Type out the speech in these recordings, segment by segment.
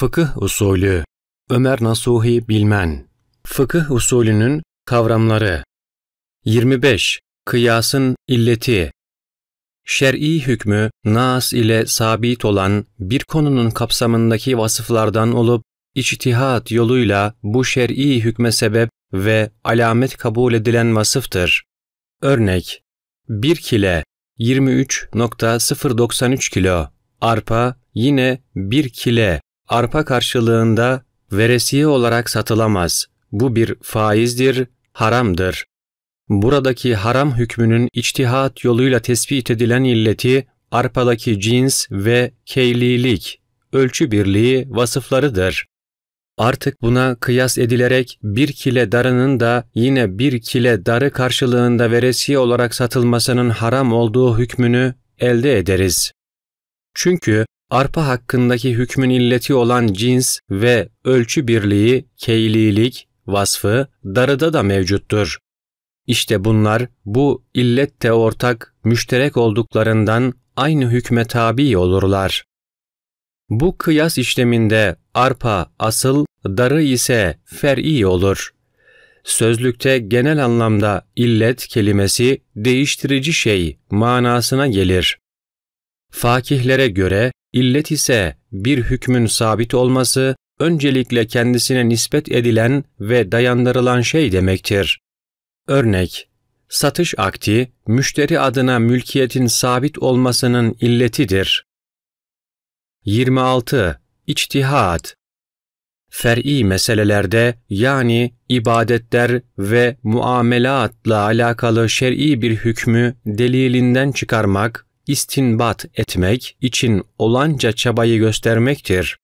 Fıkıh usulü. Ömer Nasuhi Bilmen. Fıkıh usulünün kavramları. 25. Kıyasın illeti. Şer'i hükmü, nas ile sabit olan bir konunun kapsamındaki vasıflardan olup, içtihat yoluyla bu şer'i hükme sebep ve alamet kabul edilen vasıftır. Örnek: 1 kile 23,093 kilo arpa yine 1 kile arpa karşılığında veresiye olarak satılamaz. Bu bir faizdir, haramdır. Buradaki haram hükmünün içtihat yoluyla tespit edilen illeti, arpadaki cins ve keylilik, ölçü birliği vasıflarıdır. Artık buna kıyas edilerek 1 kile darının da yine 1 kile darı karşılığında veresiye olarak satılmasının haram olduğu hükmünü elde ederiz. Çünkü arpa hakkındaki hükmün illeti olan cins ve ölçü birliği, keylilik vasfı darıda da mevcuttur. İşte bunlar bu illette ortak, müşterek olduklarından aynı hükme tabi olurlar. Bu kıyas işleminde arpa asıl, darı ise fer'i olur. Sözlükte genel anlamda illet kelimesi değiştirici şey manasına gelir. Fakihlere göre illet ise bir hükmün sabit olması, öncelikle kendisine nispet edilen ve dayandırılan şey demektir. Örnek: satış akdi, müşteri adına mülkiyetin sabit olmasının illetidir. 26. İçtihat. Fer'i meselelerde, yani ibadetler ve muamelatla alakalı şer'i bir hükmü delilinden çıkarmak, istinbat etmek için olanca çabayı göstermektir.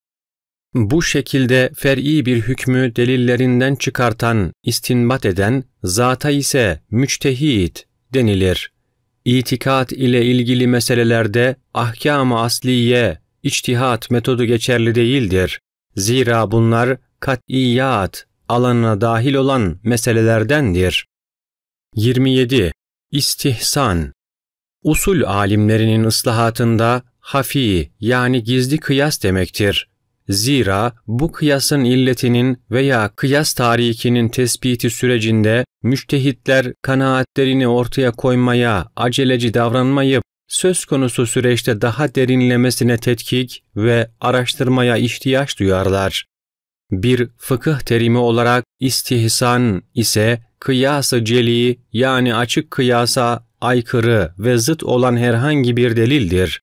Bu şekilde fer'i bir hükmü delillerinden çıkartan, istinbat eden zata ise müçtehid denilir. İtikat ile ilgili meselelerde ahkâm-ı asliye, içtihat metodu geçerli değildir. Zira bunlar kat'iyat alanına dahil olan meselelerdendir. 27. İstihsan. Usul alimlerinin ıslahatında hafi, yani gizli kıyas demektir. Zira bu kıyasın illetinin veya kıyas tarikinin tespiti sürecinde müçtehitler kanaatlerini ortaya koymaya aceleci davranmayıp, söz konusu süreçte daha derinlemesine tetkik ve araştırmaya ihtiyaç duyarlar. Bir fıkıh terimi olarak istihsan ise kıyas-ı celi, yani açık kıyasa aykırı ve zıt olan herhangi bir delildir.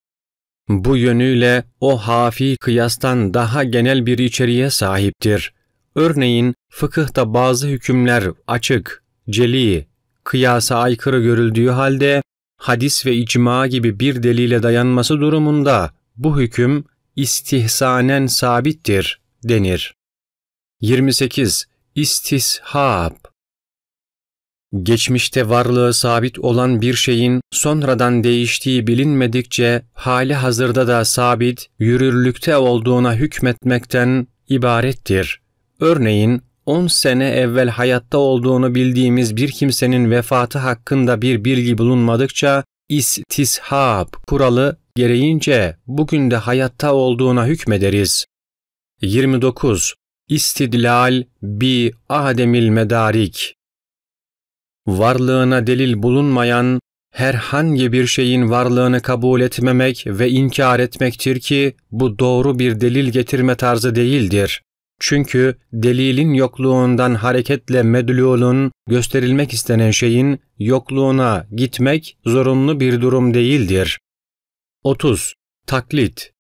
Bu yönüyle o hafi kıyastan daha genel bir içeriğe sahiptir. Örneğin fıkıhta bazı hükümler açık, celi, kıyasa aykırı görüldüğü halde hadis ve icma gibi bir delile dayanması durumunda bu hüküm istihsanen sabittir denir. 28. İstishab. Geçmişte varlığı sabit olan bir şeyin sonradan değiştiği bilinmedikçe hali hazırda da sabit, yürürlükte olduğuna hükmetmekten ibarettir. Örneğin 10 sene evvel hayatta olduğunu bildiğimiz bir kimsenin vefatı hakkında bir bilgi bulunmadıkça istishab kuralı gereğince bugün de hayatta olduğuna hükmederiz. 29. İstidlal bi ademil medarik. Varlığına delil bulunmayan herhangi bir şeyin varlığını kabul etmemek ve inkar etmektir ki bu doğru bir delil getirme tarzı değildir. Çünkü delilin yokluğundan hareketle medlulun, gösterilmek istenen şeyin yokluğuna gitmek zorunlu bir durum değildir. 30. Taklit.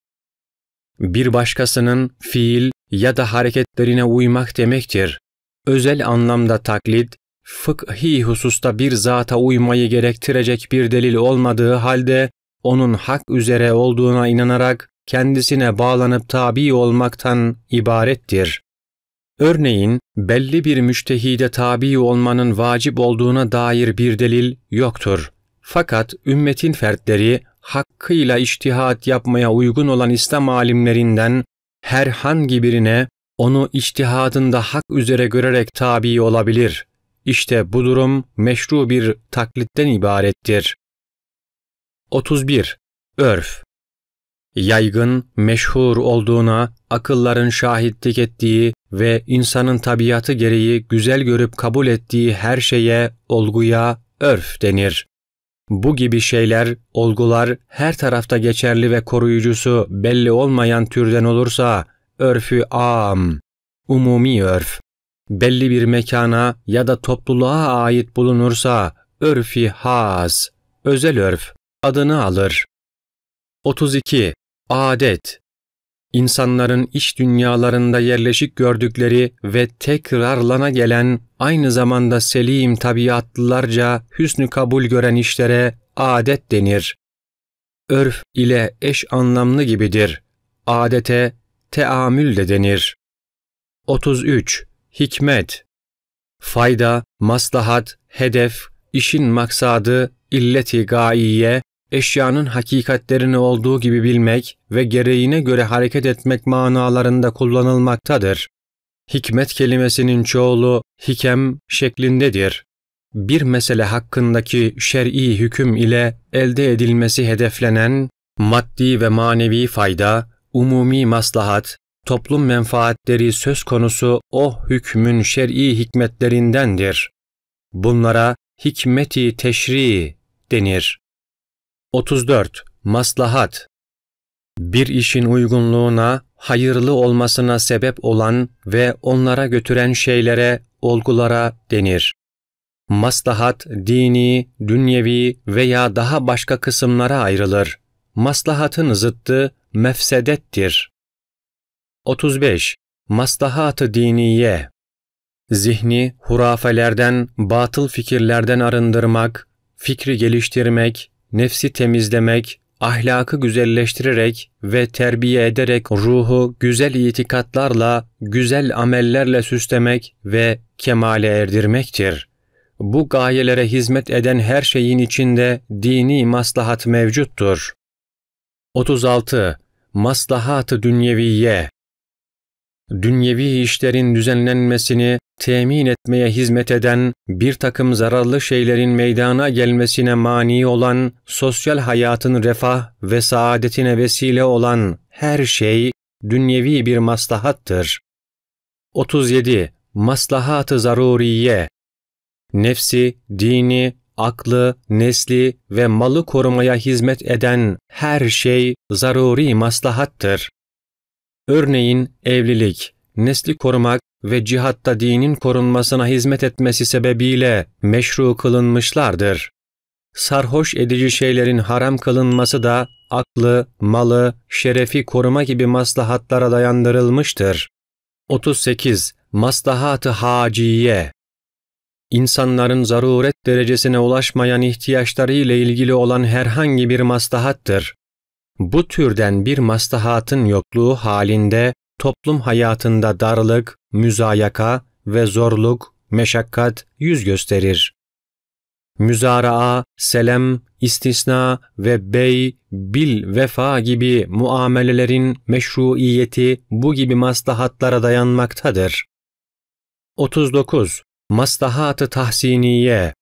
Bir başkasının fiil ya da hareketlerine uymak demektir. Özel anlamda taklit, fıkhi hususta bir zata uymayı gerektirecek bir delil olmadığı halde onun hak üzere olduğuna inanarak kendisine bağlanıp tabi olmaktan ibarettir. Örneğin belli bir müçtehide tabi olmanın vacip olduğuna dair bir delil yoktur. Fakat ümmetin fertleri hakkıyla içtihat yapmaya uygun olan İslam alimlerinden herhangi birine onu içtihadında hak üzere görerek tabi olabilir. İşte bu durum meşru bir taklitten ibarettir. 31. Örf. yaygın, meşhur olduğuna, akılların şahitlik ettiği ve insanın tabiatı gereği güzel görüp kabul ettiği her şeye, olguya örf denir. Bu gibi şeyler, olgular her tarafta geçerli ve koruyucusu belli olmayan türden olursa, örfü âm, umumi örf, belli bir mekana ya da topluluğa ait bulunursa, örf-i hâs, özel örf, adını alır. 32. Adet. İnsanların iç dünyalarında yerleşik gördükleri ve tekrarlana gelen, aynı zamanda selim tabiatlılarca hüsnü kabul gören işlere adet denir. Örf ile eş anlamlı gibidir. Adete teamül de denir. 33. Hikmet. Fayda, maslahat, hedef, işin maksadı, illeti gaiye, eşyanın hakikatlerini olduğu gibi bilmek ve gereğine göre hareket etmek manalarında kullanılmaktadır. Hikmet kelimesinin çoğulu hikem şeklindedir. Bir mesele hakkındaki şer'i hüküm ile elde edilmesi hedeflenen maddi ve manevi fayda, umumi maslahat, toplum menfaatleri söz konusu o hükmün şer'i hikmetlerindendir. Bunlara hikmeti teşri denir. 34. Maslahat. Bir işin uygunluğuna, hayırlı olmasına sebep olan ve onlara götüren şeylere, olgulara denir. Maslahat, dini, dünyevi veya daha başka kısımlara ayrılır. Maslahatın zıttı mefsedettir. 35. Maslahat-ı diniye. Zihni hurafelerden, batıl fikirlerden arındırmak, fikri geliştirmek, nefsi temizlemek, ahlakı güzelleştirerek ve terbiye ederek ruhu güzel itikatlarla, güzel amellerle süslemek ve kemale erdirmektir. Bu gayelere hizmet eden her şeyin içinde dini maslahat mevcuttur. 36. Maslahat-ı dünyeviye. Dünyevi işlerin düzenlenmesini temin etmeye hizmet eden, bir takım zararlı şeylerin meydana gelmesine mani olan, sosyal hayatın refah ve saadetine vesile olan her şey dünyevi bir maslahattır. 37. Maslahat-ı zaruriye. Nefsi, dini, aklı, nesli ve malı korumaya hizmet eden her şey zaruri maslahattır. Örneğin evlilik, nesli korumak ve cihatta dinin korunmasına hizmet etmesi sebebiyle meşru kılınmışlardır. Sarhoş edici şeylerin haram kılınması da aklı, malı, şerefi koruma gibi maslahatlara dayandırılmıştır. 38. Maslahat-ı haciye. İnsanların zaruret derecesine ulaşmayan ihtiyaçları ile ilgili olan herhangi bir maslahattır. Bu türden bir maslahatın yokluğu halinde toplum hayatında darlık, müzayaka ve zorluk, meşakkat yüz gösterir. Müzaraa, selem, istisna ve bey, bil, vefa gibi muamelelerin meşruiyeti bu gibi maslahatlara dayanmaktadır. 39. Maslahat-ı tahsiniye.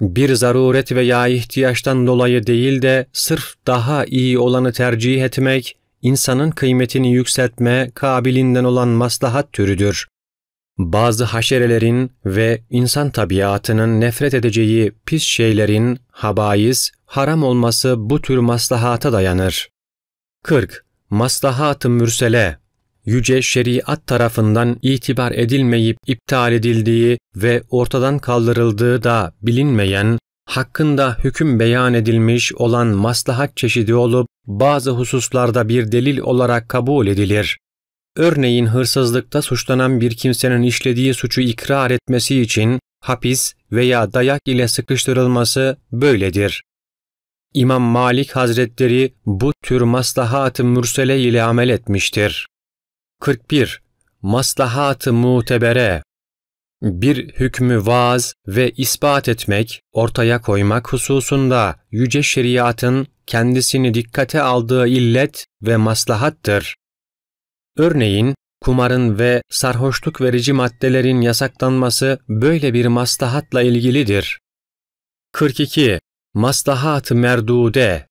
Bir zaruret veya ihtiyaçtan dolayı değil de sırf daha iyi olanı tercih etmek, insanın kıymetini yükseltme kabilinden olan maslahat türüdür. Bazı haşerelerin ve insan tabiatının nefret edeceği pis şeylerin, habais, haram olması bu tür maslahata dayanır. 40. Maslahat-ı mürsele. Yüce şeriat tarafından itibar edilmeyip iptal edildiği ve ortadan kaldırıldığı da bilinmeyen, hakkında hüküm beyan edilmiş olan maslahat çeşidi olup, bazı hususlarda bir delil olarak kabul edilir. Örneğin hırsızlıkta suçlanan bir kimsenin işlediği suçu ikrar etmesi için hapis veya dayak ile sıkıştırılması böyledir. İmam Malik Hazretleri bu tür maslahat-ı mürsele ile amel etmiştir. 41. Maslahat-ı mutebere. Bir hükmü vaaz ve ispat etmek, ortaya koymak hususunda yüce şeriatın kendisini dikkate aldığı illet ve maslahattır. Örneğin, kumarın ve sarhoşluk verici maddelerin yasaklanması böyle bir maslahatla ilgilidir. 42. Maslahat-ı merdude.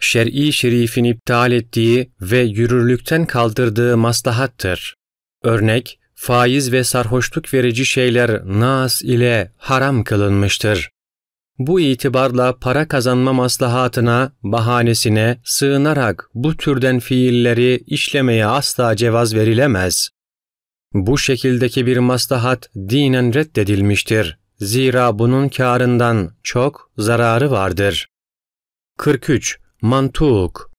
şer'i şerifin iptal ettiği ve yürürlükten kaldırdığı maslahattır. Örnek, faiz ve sarhoşluk verici şeyler nas ile haram kılınmıştır. Bu itibarla para kazanma maslahatına, bahanesine sığınarak bu türden fiilleri işlemeye asla cevaz verilemez. Bu şekildeki bir maslahat dinen reddedilmiştir. Zira bunun kârından çok zararı vardır. 43. Mantuk.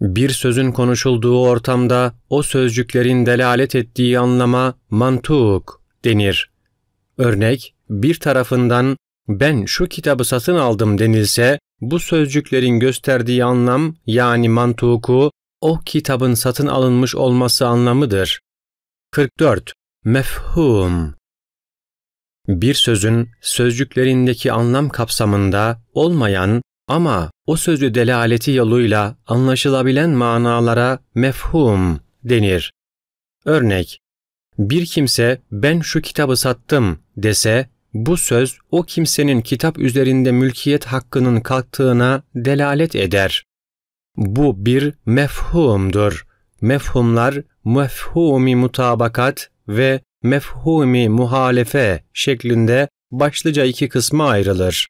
Bir sözün konuşulduğu ortamda o sözcüklerin delalet ettiği anlama mantuk denir. Örnek, bir tarafından ben şu kitabı satın aldım denilse, bu sözcüklerin gösterdiği anlam yani mantuku o kitabın satın alınmış olması anlamıdır. 44. Mefhum. Bir sözün sözcüklerindeki anlam kapsamında olmayan ama o sözü delaleti yoluyla anlaşılabilen manalara mefhum denir. Örnek, bir kimse ben şu kitabı sattım dese, bu söz o kimsenin kitap üzerinde mülkiyet hakkının kalktığına delalet eder. Bu bir mefhumdur. Mefhumlar mefhumi mutabakat ve mefhumi muhalefe şeklinde başlıca iki kısma ayrılır.